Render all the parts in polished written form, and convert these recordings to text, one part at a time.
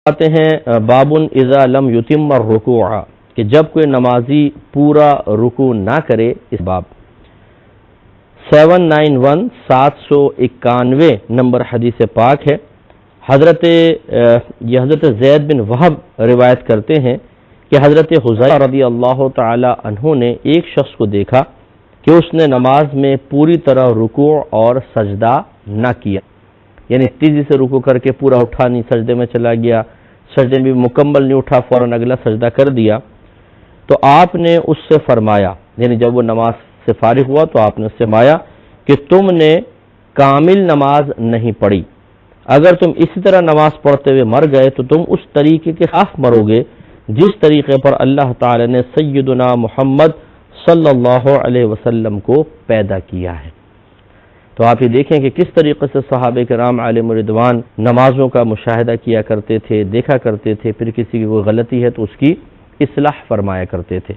آتے ہیں بابن اذا لم یتم الرکوع، کہ جب کوئی نمازی پورا رکوع نہ کرے، اس باب 791 نمبر حدیث پاک ہے۔ حضرت زید بن وہب روایت کرتے ہیں کہ حضرت حذیفہ رضی اللہ تعالی عنہ نے ایک شخص کو دیکھا کہ اس نے نماز میں پوری طرح رکوع اور سجدہ نہ کیا، یعنی تیزی سے رکوع کر کے پورا اٹھا نہیں، سجدے میں چلا گیا، سجدے میں بھی مکمل نہیں اٹھا، فوراً اگلا سجدہ کر دیا۔ تو آپ نے اس سے فرمایا، یعنی جب وہ نماز سے فارغ ہوا تو آپ نے اس سے فرمایا کہ تم نے کامل نماز نہیں پڑھی، اگر تم اسی طرح نماز پڑھتے ہوئے مر گئے تو تم اس طریقے کے خلاف مرو گے جس طریقے پر اللہ تعالی نے سیدنا محمد صلی اللہ علیہ وسلم کو پیدا کیا ہے۔ تو آپ یہ دیکھیں کہ کس طریقے سے صحابہ کرام علیہم رضوان نمازوں کا مشاہدہ کیا کرتے تھے، دیکھا کرتے تھے، پھر کسی کی کوئی غلطی ہے تو اس کی اصلاح فرمایا کرتے تھے۔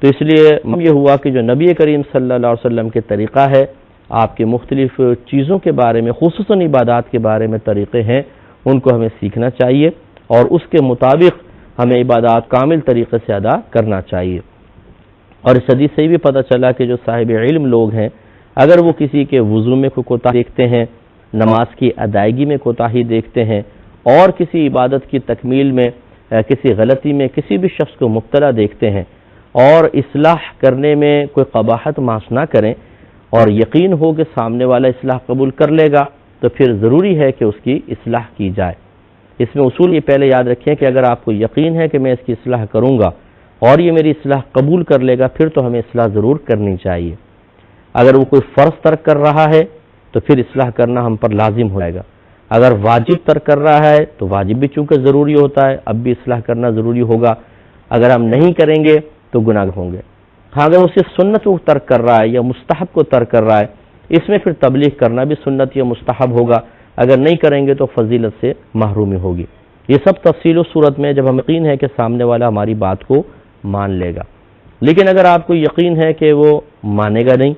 تو اس لیے یہ ہوا کہ جو نبی کریم صلی اللہ علیہ وسلم کے طریقہ ہے، آپ کے مختلف چیزوں کے بارے میں، خصوصاً عبادات کے بارے میں طریقے ہیں، ان کو ہمیں سیکھنا چاہیے اور اس کے مطابق ہمیں عبادات کامل طریقے سے ادا کرنا چاہیے۔ اور اس حدیث سے بھی پتہ چلا کہ جو صاحب علم لوگ ہیں، اگر وہ کسی کے وضو میں کوئی کوتاہی دیکھتے ہیں، نماز کی ادائیگی میں کوتاہی دیکھتے ہیں، اور کسی عبادت کی تکمیل میں کسی غلطی میں کسی بھی شخص کو مبتلا دیکھتے ہیں اور اصلاح کرنے میں کوئی قباحت محض نہ کریں اور یقین ہو کہ سامنے والا اصلاح قبول کر لے گا، تو پھر ضروری ہے کہ اس کی اصلاح کی جائے۔ اس میں اصول یہ پہلے یاد رکھیں کہ اگر آپ کو یقین ہے کہ میں اس کی اصلاح کروں گا اور یہ میری اصلاح قبول کر لے گا، پھر تو ہمیں اصلاح ضرور کرنی چاہیے۔ اگر وہ کوئی فرض ترک کر رہا ہے تو پھر اصلاح کرنا ہم پر لازم ہو جائے گا، اگر واجب ترک کر رہا ہے تو واجب بھی چونکہ ضروری ہوتا ہے، اب بھی اصلاح کرنا ضروری ہوگا، اگر ہم نہیں کریں گے تو گناہ ہوں گے۔ ہاں اگر اسے سنت کو ترک کر رہا ہے یا مستحب کو ترک کر رہا ہے، اس میں پھر تبلیغ کرنا بھی سنت یا مستحب ہوگا، اگر نہیں کریں گے تو فضیلت سے محرومی ہوگی۔ یہ سب تفصیل و صورت میں جب ہم یقین ہے کہ سامنے والا ہماری بات کو مان لے گا۔ لیکن اگر آپ کو یقین ہے کہ وہ مانے گا نہیں،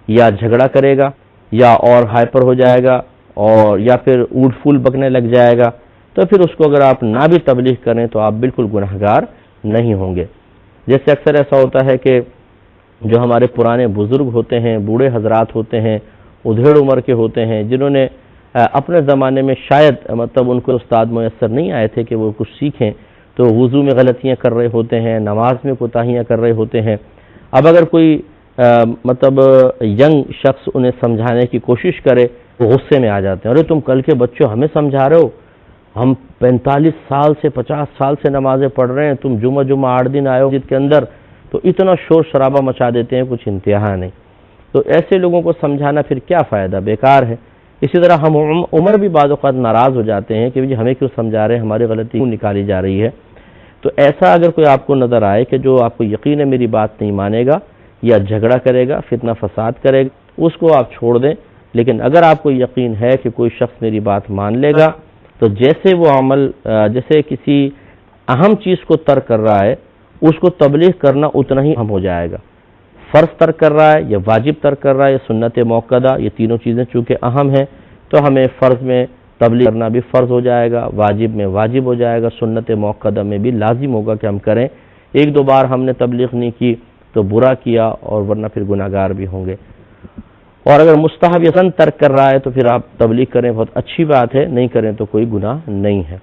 یا جھگڑا کرے گا، یا اور ہائپر ہو جائے گا، اور یا پھر اوٹ پھول بکنے لگ جائے گا، تو پھر اس کو اگر آپ نہ بھی تبلیغ کریں تو آپ بالکل گنہگار نہیں ہوں گے۔ جیسے اکثر ایسا ہوتا ہے کہ جو ہمارے پرانے بزرگ ہوتے ہیں، بوڑھے حضرات ہوتے ہیں، ادھیڑ عمر کے ہوتے ہیں، جنہوں نے اپنے زمانے میں شاید مطلب ان کو استاد میسر نہیں آئے تھے کہ وہ کچھ سیکھیں، تو وضو میں غلطیاں کر رہے ہوتے ہیں، نماز میں کوتاہیاں کر رہے ہوتے ہیں۔ اب اگر کوئی مطلب ینگ شخص انہیں سمجھانے کی کوشش کرے تو غصے میں آ جاتے ہیں، ارے تم کل کے بچوں ہمیں سمجھا رہے ہو، ہم 45 سال سے 50 سال سے نمازیں پڑھ رہے ہیں، تم جمعہ 8 دن آئے ہو مسجد کے اندر تو اتنا شور شرابہ مچا دیتے ہیں، کچھ انتہا نہیں۔ تو ایسے لوگوں کو سمجھانا پھر کیا فائدہ، بیکار ہے۔ اسی طرح ہم عمر بھی بعض اوقات ناراض ہو جاتے ہیں کہ ہمیں کیوں سمجھا رہے ہیں، ہماری غلطی کیوں نکالی جا رہی ہے۔ تو ایسا اگر کوئی آپ کو نظر آئے کہ جو آپ کو یقین ہے میری بات نہیں مانے گا یا جھگڑا کرے گا، فتنہ فساد کرے گا، اس کو آپ چھوڑ دیں۔ لیکن اگر آپ کو یقین ہے کہ کوئی شخص میری بات مان لے گا تو جیسے وہ عمل جیسے کسی اہم چیز کو ترک کر رہا ہے، اس کو تبلیغ کرنا اتنا ہی اہم ہو جائے گا۔ فرض ترک کر رہا ہے یا واجب ترک کر رہا ہے یا سنت موقدہ، یہ تینوں چیزیں چونکہ اہم ہیں تو ہمیں فرض میں تبلیغ کرنا بھی فرض ہو جائے گا، واجب میں واجب ہو جائے گا، سنت موقدہ میں بھی لازم ہوگا کہ ہم کریں۔ ایک دو بار ہم نے تبلیغ نہیں کی تو برا کیا، اور ورنہ پھر گناہگار بھی ہوں گے۔ اور اگر مستحب یا سنت ترک کر رہا ہے تو پھر آپ تبلیغ کریں، بہت اچھی بات ہے، نہیں کریں تو کوئی گناہ نہیں ہے۔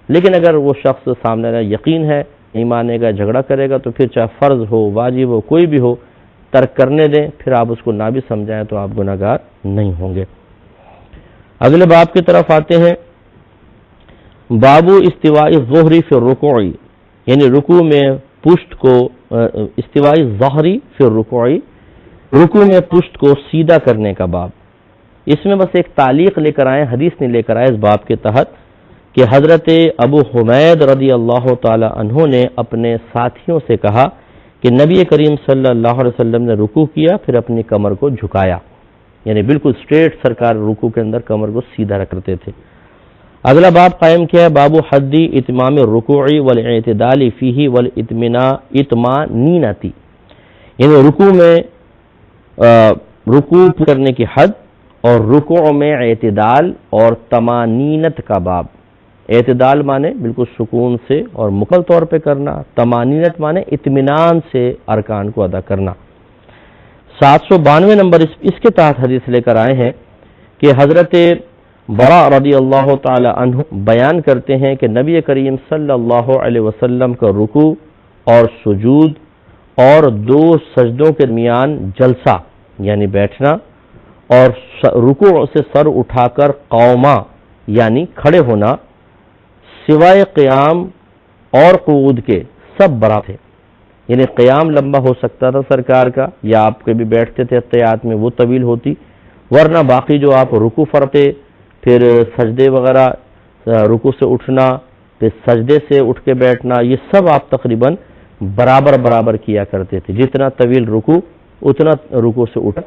لیکن اگر وہ شخص سامنے کا یقین ہے، نہیں مانے گا، جھگڑا کرے گا، تو پھر چاہے فرض ہو واجب ہو کوئی بھی ہو، ترک کرنے دیں، پھر آپ اس کو نہ بھی سمجھائیں تو آپ گناہگار نہیں ہوں گے۔ اگلے باب کی طرف آتے ہیں، بابو استواء الظہری فی الرکوع، یعنی رکوع میں پشت کو استواء الظہری فی الرکوع، رکوع میں پشت کو سیدھا کرنے کا باب۔ اس میں بس ایک تعلیق لے کر آئے، حدیث نہیں لے کر آئے اس باب کے تحت، کہ حضرت ابو حمید رضی اللہ تعالی عنہ نے اپنے ساتھیوں سے کہا کہ نبی کریم صلی اللہ علیہ وسلم نے رکوع کیا، پھر اپنی کمر کو جھکایا، یعنی بالکل سٹریٹ سرکار رکوع کے اندر کمر کو سیدھا رکھتے تھے۔ اگلا باب قائم کیا ہے، باب حدی اتمام الرکوع والاعتدال فیہ والاطمانینۃ، یعنی رکوع میں رکوع کرنے کی حد اور رکوع میں اعتدال اور طمانینت کا باب۔ اعتدال مانے بالکل سکون سے اور مکمل طور پہ کرنا، طمانینت مانے اطمینان سے ارکان کو ادا کرنا۔ 792 نمبر اس کے تحت حدیث لے کر آئے ہیں کہ حضرت برا رضی اللہ تعالی عنہ بیان کرتے ہیں کہ نبی کریم صلی اللہ علیہ وسلم کا رکوع اور سجود اور دو سجدوں کے درمیان جلسہ یعنی بیٹھنا اور رکوع سے سر اٹھا کر قوما یعنی کھڑے ہونا سوائے قیام اور قعود کے سب برابر تھے۔ یعنی قیام لمبا ہو سکتا تھا سرکار کا، یا آپ کبھی بیٹھتے تھے احتیاط میں وہ طویل ہوتی، ورنہ باقی جو آپ رکوع فرتے پھر سجدے وغیرہ، رکوع سے اٹھنا پھر سجدے سے اٹھ کے بیٹھنا، یہ سب آپ تقریباً برابر کیا کرتے تھے۔ جتنا طویل رکوع اتنا رکوع سے اٹھ،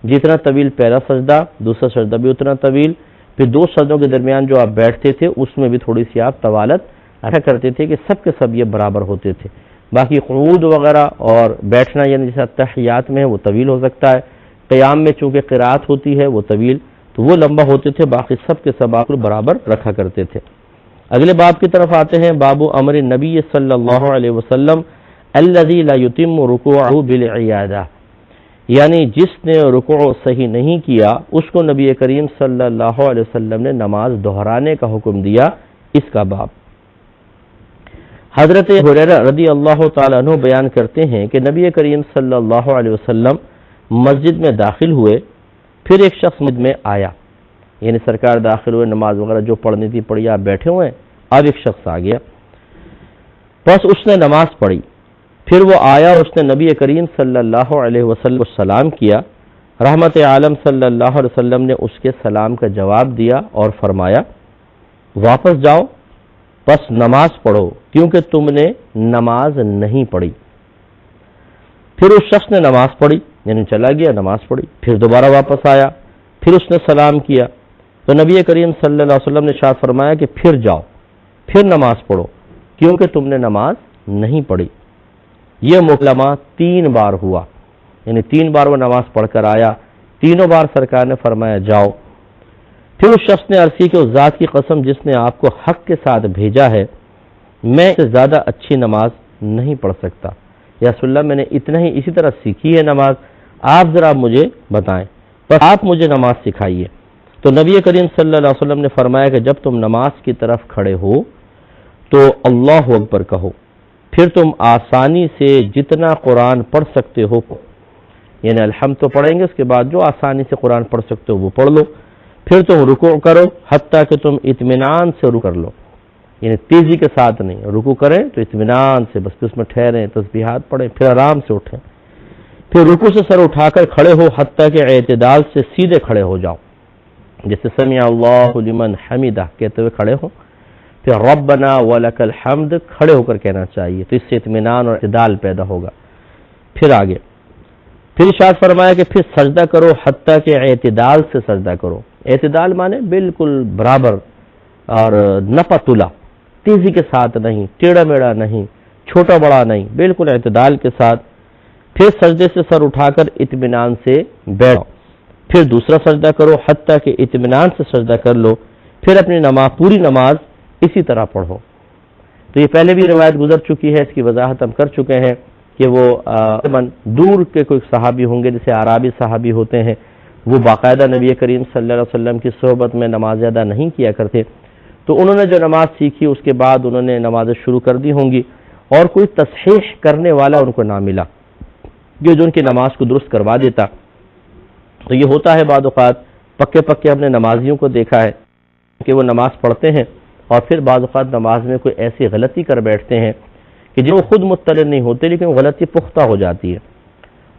جتنا طویل پہلا سجدہ دوسرا سجدہ بھی اتنا طویل، پھر دو سجدوں کے درمیان جو آپ بیٹھتے تھے اس میں بھی تھوڑی سی آپ طوالت ایسا کرتے تھے کہ سب کے سب یہ برابر ہوتے تھے۔ باقی قعود وغیرہ اور بیٹھنا یعنی جیسے تحیات میں ہے وہ طویل ہو سکتا ہے، قیام میں چونکہ قرات ہوتی ہے وہ طویل، تو وہ لمبا ہوتے تھے، باقی سب کے سب آپ برابر رکھا کرتے تھے۔ اگلے باب کی طرف آتے ہیں، باب امر نبی صلی اللہ علیہ وسلم الذی لا یتم رکوعہ بالعیادہ، یعنی جس نے رکوع صحیح نہیں کیا اس کو نبی کریم صلی اللہ علیہ وسلم نے نماز دہرانے کا حکم دیا، اس کا باب۔ حضرت ہریرہ رضی اللہ تعالیٰ عنہ بیان کرتے ہیں کہ نبی کریم صلی اللہ علیہ وسلم مسجد میں داخل ہوئے، پھر ایک شخص مسجد میں آیا، یعنی سرکار داخل ہوئے، نماز وغیرہ جو پڑھنی تھی پڑھی، آپ بیٹھے ہوئے ہیں، اب ایک شخص آ گیا، بس اس نے نماز پڑھی، پھر وہ آیا اور اس نے نبی کریم صلی اللہ علیہ وسلم کو سلام کیا، رحمت عالم صلی اللہ علیہ وسلم نے اس کے سلام کا جواب دیا اور فرمایا واپس جاؤ، بس نماز پڑھو کیونکہ تم نے نماز نہیں پڑھی۔ پھر اس شخص نے نماز پڑھی، یعنی چلا گیا نماز پڑھی، پھر دوبارہ واپس آیا، پھر اس نے سلام کیا، تو نبی کریم صلی اللہ علیہ وسلم نے ارشاد فرمایا کہ پھر جاؤ، پھر نماز پڑھو کیونکہ تم نے نماز نہیں پڑھی۔ یہ مکالمہ 3 بار ہوا، یعنی 3 بار وہ نماز پڑھ کر آیا، تینوں بار سرکار نے فرمایا جاؤ۔ پھر اس شخص نے عرض کی کہ اس ذات کی قسم جس نے آپ کو حق کے ساتھ بھیجا ہے، میں اس سے زیادہ اچھی نماز نہیں پڑھ سکتا، یا رسول اللہ میں نے اتنا ہی اسی طرح سیکھی ہے نماز، آپ ذرا مجھے بتائیں، بس آپ مجھے نماز سکھائیے۔ تو نبی کریم صلی اللہ علیہ وسلم نے فرمایا کہ جب تم نماز کی طرف کھڑے ہو تو اللہ اکبر کہو، پھر تم آسانی سے جتنا قرآن پڑھ سکتے ہو، یعنی الحمد تو پڑھیں گے، اس کے بعد جو آسانی سے قرآن پڑھ سکتے ہو وہ پڑھ لو، پھر تم رکوع کرو حتیٰ کہ تم اطمینان سے رکوع کر لو، یعنی تیزی کے ساتھ نہیں، رکوع کریں تو اطمینان سے، بس اس میں ٹھہریں، تسبیحات پڑھیں، پھر آرام سے اٹھیں، پھر رکوع سے سر اٹھا کر کھڑے ہو حتیٰ کہ اعتدال سے سیدھے کھڑے ہو جاؤ، جیسے سمع اللہ لمن حمدہ کہتے ہوئے کھڑے ہو، پھر ربنا ولک الحمد کھڑے ہو کر کہنا چاہیے، تو اس سے اطمینان اور اعتدال پیدا ہوگا۔ پھر آگے پھر ارشاد فرمایا کہ پھر سجدہ کرو حتیٰ کہ اعتدال سے سجدہ کرو، اعتدال مانے بالکل برابر اور نپتلا، تیزی کے ساتھ نہیں، ٹیڑھا میڑا نہیں، چھوٹا بڑا نہیں، بالکل اعتدال کے ساتھ۔ پھر سجدے سے سر اٹھا کر اطمینان سے بیٹھو، پھر دوسرا سجدہ کرو حتیٰ کہ اطمینان سے سجدہ کر لو، پھر اپنی نماز پوری نماز اسی طرح پڑھو۔ تو یہ پہلے بھی روایت گزر چکی ہے، اس کی وضاحت ہم کر چکے ہیں کہ وہ دور کے کوئی صحابی ہوں گے، جیسے عربی صحابی ہوتے ہیں، وہ باقاعدہ نبی کریم صلی اللہ علیہ وسلم کی صحبت میں نماز ادا نہیں کیا کرتے، تو انہوں نے جو نماز سیکھی اس کے بعد انہوں نے نمازیں شروع کر دی ہوں گی، اور کوئی تصحیح کرنے والا ان کو نہ ملا جو ان کی نماز کو درست کروا دیتا۔ تو یہ ہوتا ہے بعض اوقات، پکے ہم نے نمازیوں کو دیکھا ہے کہ وہ نماز پڑھتے ہیں اور پھر بعض اوقات نماز میں کوئی ایسی غلطی کر بیٹھتے ہیں کہ جو خود مطلع نہیں ہوتے، لیکن غلطی پختہ ہو جاتی ہے۔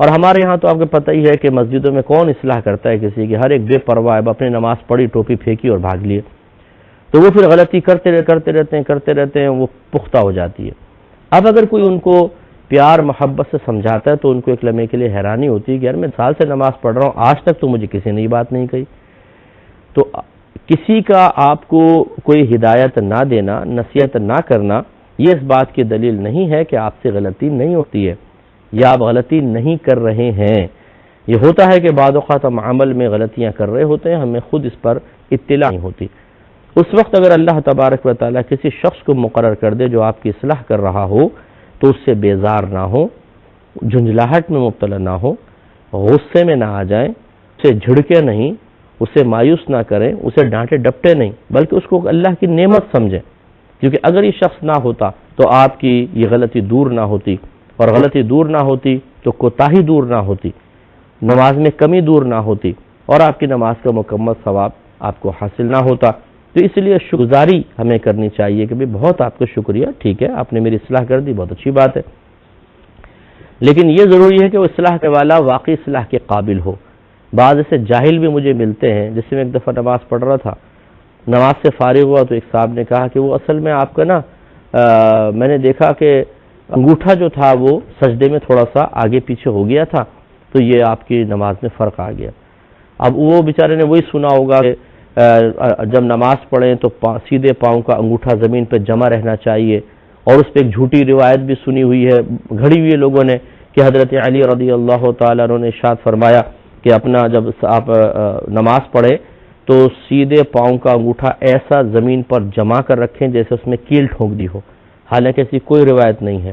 اور ہمارے یہاں تو آپ کو پتہ ہی ہے کہ مسجدوں میں کون اصلاح کرتا ہے کسی کی، ہر ایک بے پرواہ ہے، اپنی نماز پڑھی، ٹوپی پھینکی اور بھاگ لیے، تو وہ پھر غلطی کرتے رہتے ہیں، وہ پختہ ہو جاتی ہے۔ اب اگر کوئی ان کو پیار محبت سے سمجھاتا ہے تو ان کو ایک لمحے کے لیے حیرانی ہوتی ہے کہ یار میں سال سے نماز پڑھ رہا ہوں، آج تک تو مجھے کسی نے یہ بات نہیں کہی۔ تو کسی کا آپ کو کوئی ہدایت نہ دینا، نصیحت نہ کرنا، یہ اس بات کی دلیل نہیں ہے کہ آپ سے غلطی نہیں ہوتی ہے یا آپ غلطی نہیں کر رہے ہیں۔ یہ ہوتا ہے کہ بعض اوقات ہم عمل میں غلطیاں کر رہے ہوتے ہیں، ہمیں خود اس پر اطلاع نہیں ہوتی۔ اس وقت اگر اللہ تبارک و تعالیٰ کسی شخص کو مقرر کر دے جو آپ کی اصلاح کر رہا ہو تو اس سے بیزار نہ ہو، جھنجھلاہٹ میں مبتلا نہ ہو، غصے میں نہ آ جائیں، اسے جھڑکے نہیں، اسے مایوس نہ کریں، اسے ڈانٹے ڈپٹے نہیں، بلکہ اس کو اللہ کی نعمت سمجھیں، کیونکہ اگر یہ شخص نہ ہوتا تو آپ کی یہ غلطی دور نہ ہوتی، اور غلطی دور نہ ہوتی تو کوتاہی دور نہ ہوتی، نماز میں کمی دور نہ ہوتی، اور آپ کی نماز کا مکمل ثواب آپ کو حاصل نہ ہوتا۔ تو اس لیے شکرگزاری ہمیں کرنی چاہیے کہ بہت آپ کا شکریہ، ٹھیک ہے آپ نے میری اصلاح کر دی، بہت اچھی بات ہے، لیکن یہ ضروری ہے کہ وہ اصلاح کے والا واقعی اصلاح کے قابل ہو۔ بعض ایسے جاہل بھی مجھے ملتے ہیں، جس میں ایک دفعہ نماز پڑھ رہا تھا، نماز سے فارغ ہوا تو ایک صاحب نے کہا کہ وہ اصل میں آپ کا نا میں نے دیکھا کہ انگوٹھا جو تھا وہ سجدے میں تھوڑا سا آگے پیچھے ہو گیا تھا، تو یہ آپ کی نماز میں فرق آ گیا۔ اب وہ بیچارے نے وہی سنا ہوگا کہ جب نماز پڑھیں تو سیدھے پاؤں کا انگوٹھا زمین پہ جمع رہنا چاہیے، اور اس پہ ایک جھوٹی روایت بھی سنی ہوئی ہے، گھڑی ہوئی ہے لوگوں نے، کہ حضرت علی رضی اللہ تعالیٰ عنہ نے ارشاد فرمایا کہ اپنا جب آپ نماز پڑھیں تو سیدھے پاؤں کا انگوٹھا ایسا زمین پر جما کر رکھیں جیسے اس میں کیل ٹھونک دی ہو، حالانکہ ایسی کوئی روایت نہیں ہے،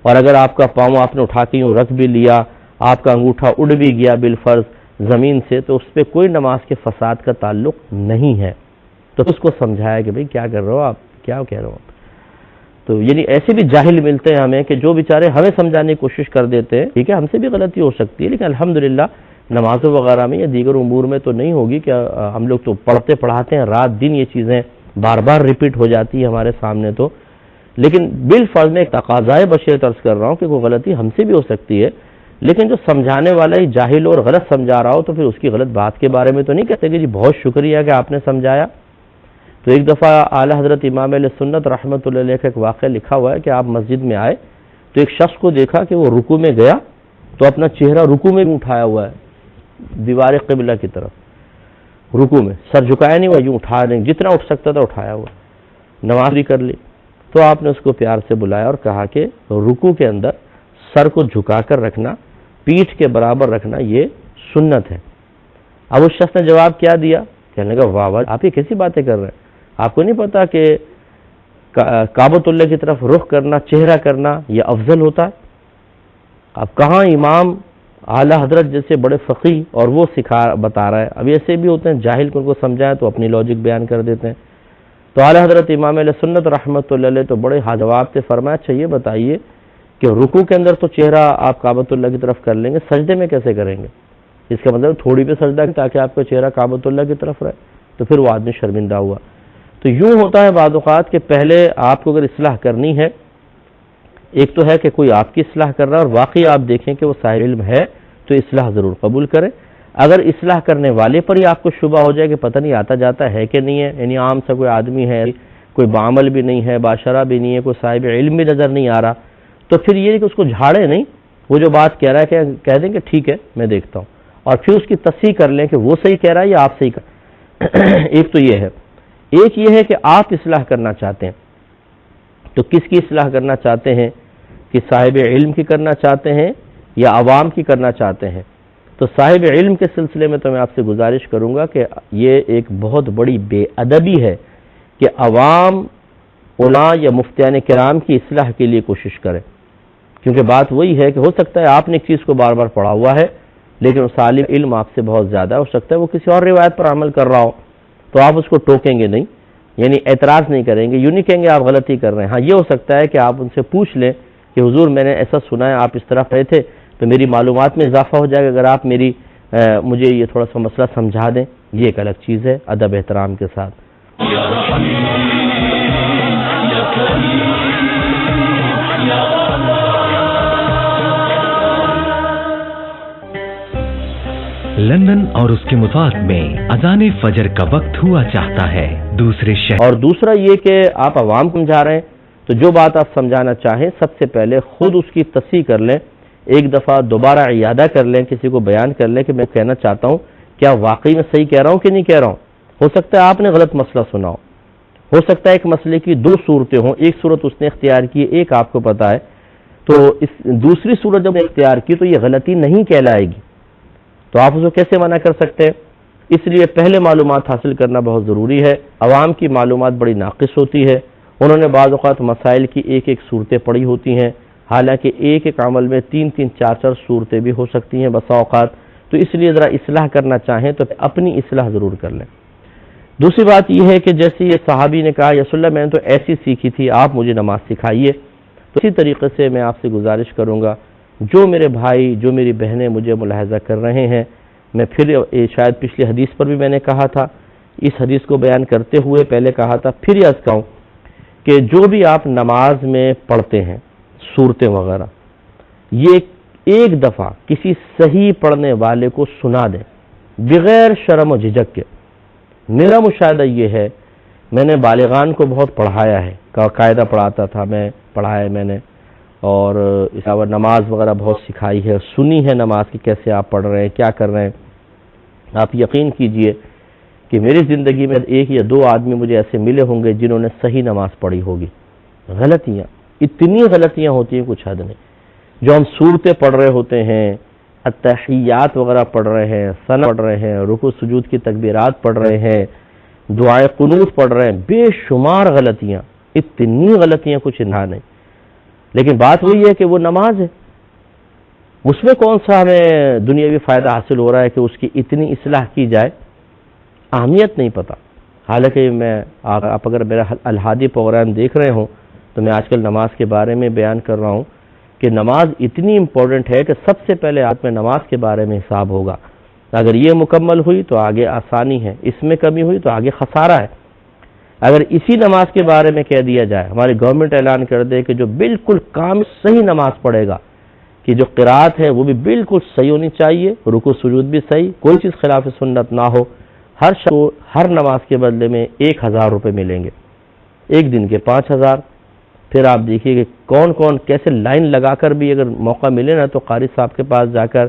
اور اگر آپ کا پاؤں آپ نے اٹھا کے یوں رکھ بھی لیا، آپ کا انگوٹھا اڑ بھی گیا بالفرض زمین سے، تو اس پہ کوئی نماز کے فساد کا تعلق نہیں ہے۔ تو اس کو سمجھایا کہ بھئی کیا کر رہے ہو آپ، کیا کہہ رہے ہو آپ۔ تو یعنی ایسے بھی جاہل ملتے ہیں ہمیں کہ جو بیچارے ہمیں سمجھانے کی کوشش کر دیتے ہیں، ٹھیک ہے ہم سے بھی غلطی ہو سکتی ہے، لیکن الحمدللہ نمازوں وغیرہ میں یا دیگر امور میں تو نہیں ہوگی کہ ہم لوگ تو پڑھتے پڑھاتے ہیں رات دن، یہ چیزیں بار بار ریپیٹ ہو جاتی ہے ہمارے سامنے، تو لیکن بالفرض میں ایک تقاضائے بشریت عرض کر رہا ہوں کہ کوئی غلطی ہم سے بھی ہو سکتی ہے، لیکن جو سمجھانے والا ہی جاہل اور غلط سمجھا رہا ہو تو پھر اس کی غلط بات کے بارے میں تو نہیں کہتے کہ جی بہت شکریہ کہ آپ نے سمجھایا۔ تو ایک دفعہ اعلیٰ حضرت امام علیہ سنت رحمۃ اللہ علیہ کا ایک واقعہ لکھا ہوا ہے کہ آپ مسجد میں آئے تو ایک شخص کو دیکھا کہ وہ رکوع میں گیا تو اپنا چہرہ رکوع میں اٹھایا ہوا ہے دیوار قبلہ کی طرف، رکوع میں سر جھکایا نہیں ہوا، یوں اٹھا نہیں، جتنا اٹھ سکتا تھا اٹھایا ہوا، نماز بھی کر لی۔ تو آپ نے اس کو پیار سے بلایا اور کہا کہ رکوع کے اندر سر کو جھکا کر رکھنا، پیٹھ کے برابر رکھنا یہ سنت ہے۔ اب اس شخص نے جواب کیا دیا، کہنے لگا واہ واہ آپ یہ کیسی باتیں کر رہے ہیں، آپ کو نہیں پتا کہ کعبۃ اللہ کی طرف رخ کرنا، چہرہ کرنا یہ افضل ہوتا ہے؟ اب کہاں امام اعلیٰ حضرت جیسے بڑے فقیہ اور وہ بتا رہا ہے، اب ایسے بھی ہوتے ہیں جاہل کو ان کو سمجھائے تو اپنی لاجک بیان کر دیتے ہیں۔ تو اعلیٰ حضرت امام علیہ سنت رحمۃ اللہ علیہ تو بڑے جواب سے فرمایا اچھا یہ بتائیے کہ رکوع کے اندر تو چہرہ آپ کعبۃ اللہ کی طرف کر لیں گے، سجدے میں کیسے کریں گے؟ اس کا مطلب تھوڑی پہ سجدہ تاکہ آپ کا چہرہ کعبۃ اللہ کی طرف رہے، تو پھر وہ آدمی شرمندہ ہوا۔ تو یوں ہوتا ہے بعض اوقات کہ پہلے آپ کو اگر اصلاح کرنی ہے، ایک تو ہے کہ کوئی آپ کی اصلاح کر رہا ہے اور واقعی آپ دیکھیں کہ وہ صاحب علم ہے تو اصلاح ضرور قبول کریں۔ اگر اصلاح کرنے والے پر ہی آپ کو شبہ ہو جائے کہ پتہ نہیں آتا جاتا ہے کہ نہیں ہے، یعنی عام سا کوئی آدمی ہے، کوئی بعمل بھی نہیں ہے، باشرہ بھی نہیں ہے، کوئی صاحب علم بھی نظر نہیں آ رہا، تو پھر یہ کہ اس کو جھاڑے نہیں، وہ جو بات کہہ رہا ہے کہ کہہ دیں کہ ٹھیک ہے میں دیکھتا ہوں، اور پھر اس کی تصحیح کر لیں کہ وہ صحیح کہہ رہا ہے یا آپ صحیح ایک تو یہ ہے، ایک یہ ہے کہ آپ اصلاح کرنا چاہتے ہیں تو کس کی اصلاح کرنا چاہتے ہیں، کہ صاحب علم کی کرنا چاہتے ہیں یا عوام کی کرنا چاہتے ہیں؟ تو صاحب علم کے سلسلے میں تو میں آپ سے گزارش کروں گا کہ یہ ایک بہت بڑی بے ادبی ہے کہ عوام علماء یا مفتیان کرام کی اصلاح کے لیے کوشش کریں، کیونکہ بات وہی ہے کہ ہو سکتا ہے آپ نے ایک چیز کو بار بار پڑھا ہوا ہے لیکن اس عالم علم آپ سے بہت زیادہ ہو سکتا ہے وہ کسی اور روایت پر عمل کر رہا ہو، تو آپ اس کو ٹوکیں گے نہیں، یعنی اعتراض نہیں کریں گے، یوں نہیں کہیں گے آپ غلطی کر رہے ہیں۔ ہاں یہ ہو سکتا ہے کہ آپ ان سے پوچھ لیں کہ حضور میں نے ایسا سنا ہے آپ اس طرح پڑھے تھے تو میری معلومات میں اضافہ ہو جائے گا اگر آپ مجھے یہ تھوڑا سا مسئلہ سمجھا دیں، یہ ایک الگ چیز ہے ادب احترام کے ساتھ۔ لندن اور اس کے مفاد میں اذان فجر کا وقت ہوا چاہتا ہے دوسرے شہر، اور دوسرا یہ کہ آپ عوام کو سمجھا رہے ہیں تو جو بات آپ سمجھانا چاہیں سب سے پہلے خود اس کی تصحیح کر لیں، ایک دفعہ دوبارہ اعادہ کر لیں، کسی کو بیان کر لیں کہ میں کہنا چاہتا ہوں کیا واقعی میں صحیح کہہ رہا ہوں کہ نہیں کہہ رہا ہوں۔ ہو سکتا ہے آپ نے غلط مسئلہ سنا ہو سکتا ہے ایک مسئلے کی دو صورتیں ہوں، ایک صورت اس نے اختیار کی ایک آپ کو پتا ہے، تو اس دوسری صورت جب اختیار کی تو یہ غلطی نہیں کہلائے گی، تو آپ اس کو کیسے منع کر سکتے ہیں؟ اس لیے پہلے معلومات حاصل کرنا بہت ضروری ہے۔ عوام کی معلومات بڑی ناقص ہوتی ہے، انہوں نے بعض اوقات مسائل کی ایک ایک صورتیں پڑھی ہوتی ہیں، حالانکہ ایک ایک عمل میں 3 4 صورتیں بھی ہو سکتی ہیں بسا اوقات، تو اس لیے ذرا اصلاح کرنا چاہیں تو اپنی اصلاح ضرور کر لیں۔ دوسری بات یہ ہے کہ جیسے یہ صحابی نے کہا یا رسول اللہ میں نے تو ایسی سیکھی تھی، آپ مجھے نماز سکھائیے، تو اسی طریقے سے میں آپ سے گزارش کروں گا، جو میرے بھائی جو میری بہنیں مجھے ملاحظہ کر رہے ہیں، میں پھر شاید پچھلی حدیث پر بھی میں نے کہا تھا، اس حدیث کو بیان کرتے ہوئے پہلے کہا تھا، پھر یہ عرض کہوں کہ جو بھی آپ نماز میں پڑھتے ہیں صورتیں وغیرہ، یہ ایک دفعہ کسی صحیح پڑھنے والے کو سنا دیں بغیر شرم و جھجک کے۔ میرا مشاہدہ یہ ہے، میں نے بالغان کو بہت پڑھایا ہے، قاعدہ پڑھاتا تھا میں، پڑھایا میں نے، اور اس علاوہ نماز وغیرہ بہت سکھائی ہے، سنی ہے نماز کی کیسے آپ پڑھ رہے ہیں، کیا کر رہے ہیں۔ آپ یقین کیجئے کہ میری زندگی میں 1 یا 2 آدمی مجھے ایسے ملے ہوں گے جنہوں نے صحیح نماز پڑھی ہوگی۔ غلطیاں، اتنی غلطیاں ہوتی ہیں کچھ حد نہیں، جو ہم صورتیں پڑھ رہے ہوتے ہیں، التحیات وغیرہ پڑھ رہے ہیں، ثنا پڑھ رہے ہیں، رکوع سجود کی تکبیرات پڑھ رہے ہیں، دعائے قنوت پڑھ رہے ہیں، بے شمار غلطیاں، اتنی غلطیاں کچھ انتہا نہیں۔ لیکن بات وہی ہے کہ وہ نماز ہے، اس میں کون سا ہمیں دنیاوی فائدہ حاصل ہو رہا ہے کہ اس کی اتنی اصلاح کی جائے، اہمیت نہیں پتہ۔ حالانکہ آپ اگر میرا الہادی پروگرام دیکھ رہے ہوں تو میں آج کل نماز کے بارے میں بیان کر رہا ہوں کہ نماز اتنی امپورٹنٹ ہے کہ سب سے پہلے آپ میں نماز کے بارے میں حساب ہوگا، اگر یہ مکمل ہوئی تو آگے آسانی ہے، اس میں کمی ہوئی تو آگے خسارہ ہے۔ اگر اسی نماز کے بارے میں کہہ دیا جائے، ہماری گورنمنٹ اعلان کر دے کہ جو بالکل کامل صحیح نماز پڑھے گا، کہ جو قرات ہے وہ بھی بالکل صحیح ہونی چاہیے، رکوع سجود بھی صحیح، کوئی چیز خلاف سنت نہ ہو، ہر شخص کو ہر نماز کے بدلے میں 1000 روپے ملیں گے، ایک دن کے 5000۔ پھر آپ دیکھیے کہ کون کون کیسے لائن لگا کر بھی اگر موقع ملے نا تو قاری صاحب کے پاس جا کر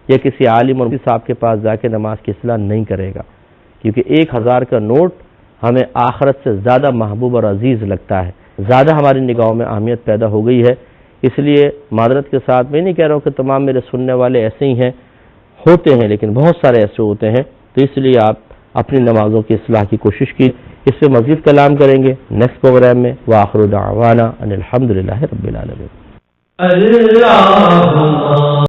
یا کسی عالم اور مفتی صاحب کے پاس جا کے نماز کی اصلاح نہیں کرے گا، کیونکہ 1000 کا نوٹ ہمیں آخرت سے زیادہ محبوب اور عزیز لگتا ہے، زیادہ ہماری نگاہوں میں اہمیت پیدا ہو گئی ہے۔ اس لیے معذرت کے ساتھ میں نہیں کہہ رہا ہوں کہ تمام میرے سننے والے ایسے ہی ہیں، ہوتے ہیں، لیکن بہت سارے ایسے ہوتے ہیں، تو اس لیے آپ اپنی نمازوں کی اصلاح کی کوشش کی۔ اس پہ مزید کلام کریں گے نیکسٹ پروگرام میں۔ وآخر دعوانا ان الحمدللہ رب العالمین۔